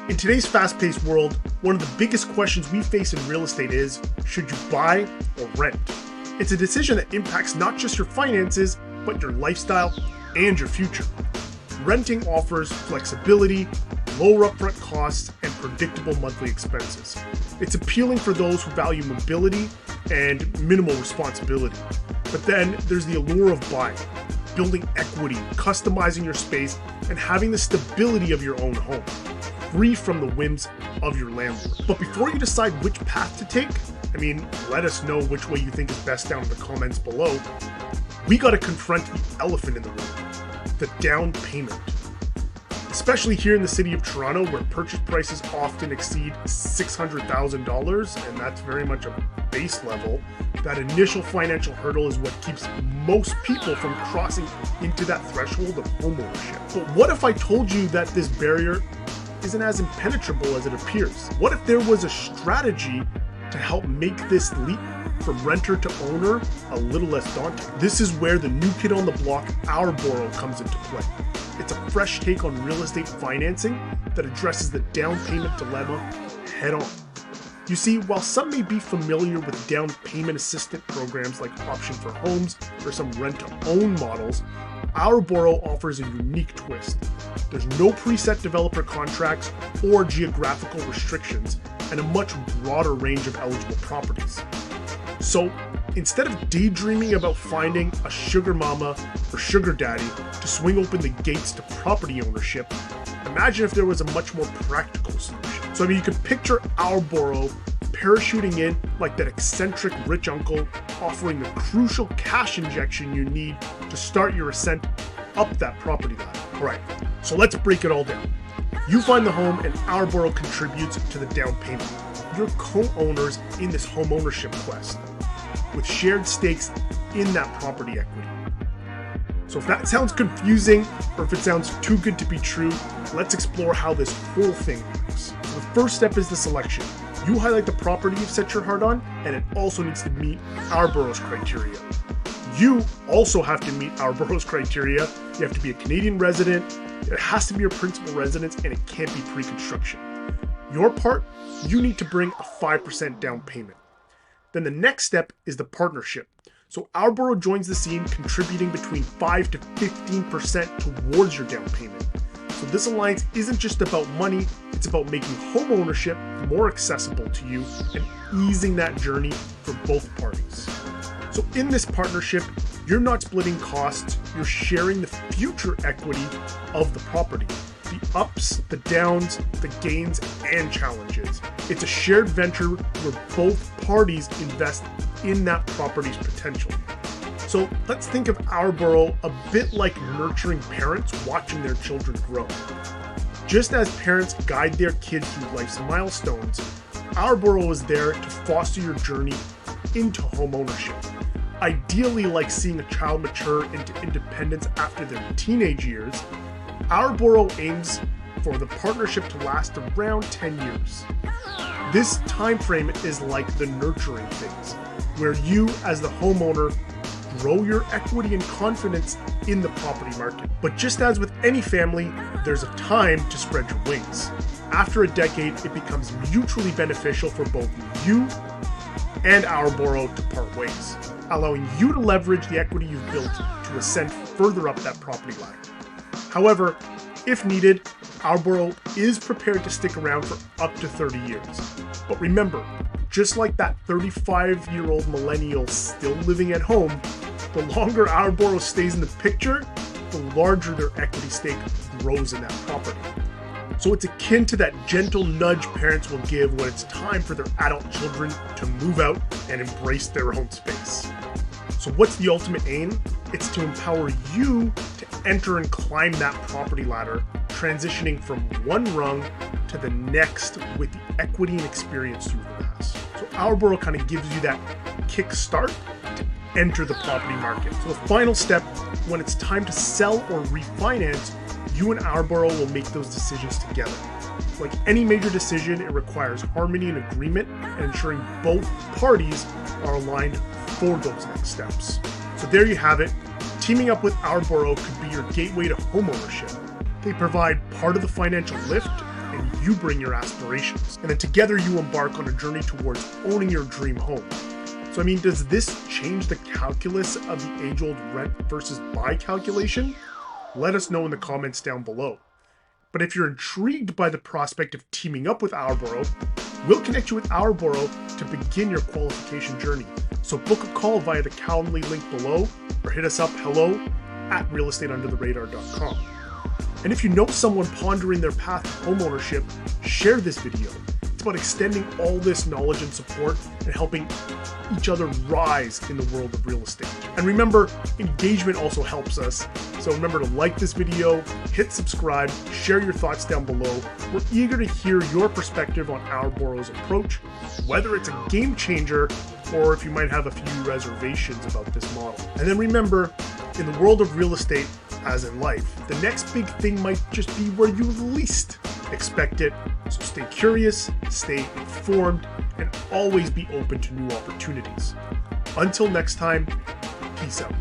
In today's fast-paced world, one of the biggest questions we face in real estate is, should you buy or rent? It's a decision that impacts not just your finances, but your lifestyle and your future. Renting offers flexibility, lower upfront costs, and predictable monthly expenses. It's appealing for those who value mobility and minimal responsibility. But then there's the allure of buying, building equity, customizing your space, and having the stability of your own home, free from the whims of your landlord. But before you decide which path to take, let us know which way you think is best down in the comments below. We gotta confront the elephant in the room, the down payment. Especially here in the city of Toronto, where purchase prices often exceed $600,000, and that's very much a base level, that initial financial hurdle is what keeps most people from crossing into that threshold of homeownership. But what if I told you that this barrier isn't as impenetrable as it appears? What if there was a strategy to help make this leap from renter to owner a little less daunting? This is where the new kid on the block, OurBoro, comes into play. It's a fresh take on real estate financing that addresses the down payment dilemma head on. You see, while some may be familiar with down payment assistance programs like Option for Homes or some rent-to-own models, OurBoro offers a unique twist. There's no preset developer contracts or geographical restrictions, and a much broader range of eligible properties. So instead of daydreaming about finding a sugar mama or sugar daddy to swing open the gates to property ownership, imagine if there was a much more practical solution. So you could picture OurBoro parachuting in like that eccentric rich uncle, offering the crucial cash injection you need to start your ascent up that property ladder. All right, so let's break it all down. You find the home and OurBoro contributes to the down payment. You're co-owners in this homeownership quest with shared stakes in that property equity. So if that sounds confusing or if it sounds too good to be true, let's explore how this whole thing works. So the first step is the selection. You highlight the property you've set your heart on, and it also needs to meet OurBoro's criteria. You also have to meet OurBoro's criteria. You have to be a Canadian resident, it has to be your principal residence, and it can't be pre-construction. Your part, you need to bring a 5% down payment. Then the next step is the partnership. So OurBoro joins the scene, contributing between 5 to 15% towards your down payment. So this alliance isn't just about money, it's about making homeownership more accessible to you and easing that journey for both parties. So in this partnership, you're not splitting costs, you're sharing the future equity of the property. The ups, the downs, the gains, and challenges. It's a shared venture where both parties invest in that property's potential. So let's think of OurBoro a bit like nurturing parents watching their children grow. Just as parents guide their kids through life's milestones, OurBoro is there to foster your journey into homeownership. Ideally, like seeing a child mature into independence after their teenage years, OurBoro aims for the partnership to last around 10 years. This time frame is like the nurturing phase, where you as the homeowner grow your equity and confidence in the property market. But just as with any family, there's a time to spread your wings. After a decade, it becomes mutually beneficial for both you and OurBoro to part ways, allowing you to leverage the equity you've built to ascend further up that property ladder. However, if needed, OurBoro is prepared to stick around for up to 30 years. But remember, just like that 35-year-old millennial still living at home, the longer OurBoro stays in the picture, the larger their equity stake grows in that property. So it's akin to that gentle nudge parents will give when it's time for their adult children to move out and embrace their own space. So what's the ultimate aim? It's to empower you to enter and climb that property ladder, transitioning from one rung to the next with the equity and experience you've amassed. So OurBoro kind of gives you that kick start to enter the property market. So the final step, when it's time to sell or refinance, you and OurBoro will make those decisions together. Like any major decision, it requires harmony and agreement and ensuring both parties are aligned for those next steps. So there you have it. Teaming up with OurBoro could be your gateway to homeownership. They provide part of the financial lift, and you bring your aspirations. And then together you embark on a journey towards owning your dream home. So does this change the calculus of the age-old rent versus buy calculation? Let us know in the comments down below. But if you're intrigued by the prospect of teaming up with OurBoro, we'll connect you with OurBoro to begin your qualification journey. So book a call via the Calendly link below or hit us up hello@realestateundertheradar.com. And if you know someone pondering their path to homeownership, share this video. It's about extending all this knowledge and support and helping each other rise in the world of real estate. And remember, engagement also helps us. So remember to like this video, hit subscribe, share your thoughts down below. We're eager to hear your perspective on OurBoro's approach, whether it's a game changer or if you might have a few reservations about this model. And then remember, in the world of real estate, as in life, the next big thing might just be where you least expect it. So stay curious, stay informed, and always be open to new opportunities. Until next time, peace out.